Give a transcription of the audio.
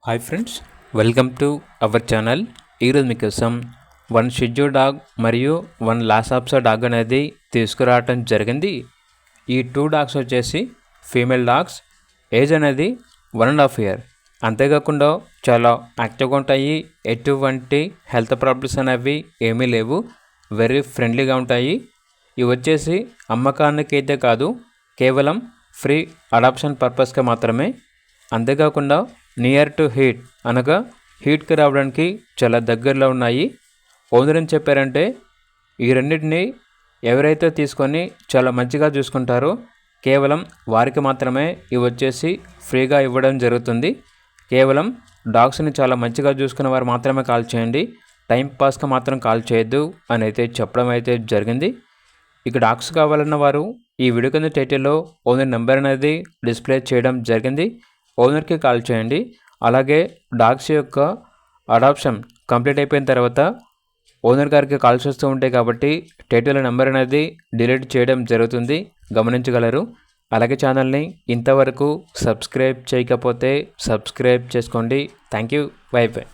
Hi friends, welcome to our channel. ఈరోజు మీకోసం one షిడ్జూ dog మరియు వన్ లాసాప్సా డాగ్ అనేది తీసుకురావటం జరిగింది. ఈ 2 డాగ్స్ వచ్చేసి ఫీమేల్ డాగ్స్. ఏజ్ అనేది 1.5 year. అంతేకాకుండా చాలా యాక్టివ్గా ఉంటాయి. ఎటువంటి హెల్త్ ప్రాబ్లమ్స్ అనేవి ఏమీ లేవు. వెరీ ఫ్రెండ్లీగా ఉంటాయి. ఇవి వచ్చేసి అమ్మకానికి అయితే కాదు, కేవలం ఫ్రీ అడాప్షన్ పర్పస్గా మాత్రమే. అంతేకాకుండా నియర్ టు హీట్ అనగా హీట్కి రావడానికి చాలా దగ్గరలో ఉన్నాయి. ఓనర్ ఏం చెప్పారంటే, ఈ రెండింటిని ఎవరైతే తీసుకొని చాలా మంచిగా చూసుకుంటారో కేవలం వారికి మాత్రమే ఇవి వచ్చేసి ఫ్రీగా ఇవ్వడం జరుగుతుంది. కేవలం డాగ్స్ని చాలా మంచిగా చూసుకునే వారు మాత్రమే కాల్ చేయండి, టైం పాస్గా మాత్రం కాల్ చేయొద్దు అని అయితే చెప్పడం అయితే జరిగింది. ఇక డాగ్స్ కావాలన్న వారు ఈ వీడియో కింద టైటిల్లో ఓనర్ నెంబర్ అనేది డిస్ప్లే చేయడం జరిగింది. ఓనర్కి కాల్ చేయండి. అలాగే డాగ్స్ యొక్క అడాప్షన్ కంప్లీట్ అయిపోయిన తర్వాత ఓనర్ గారికి కాల్స్ వస్తూ ఉంటాయి కాబట్టి టైటిల్ నెంబర్ అనేది డిలీట్ చేయడం జరుగుతుంది, గమనించగలరు. అలాగే ఛానల్ని ఇంతవరకు సబ్స్క్రైబ్ చేయకపోతే సబ్స్క్రైబ్ చేసుకోండి. Thank you. By by.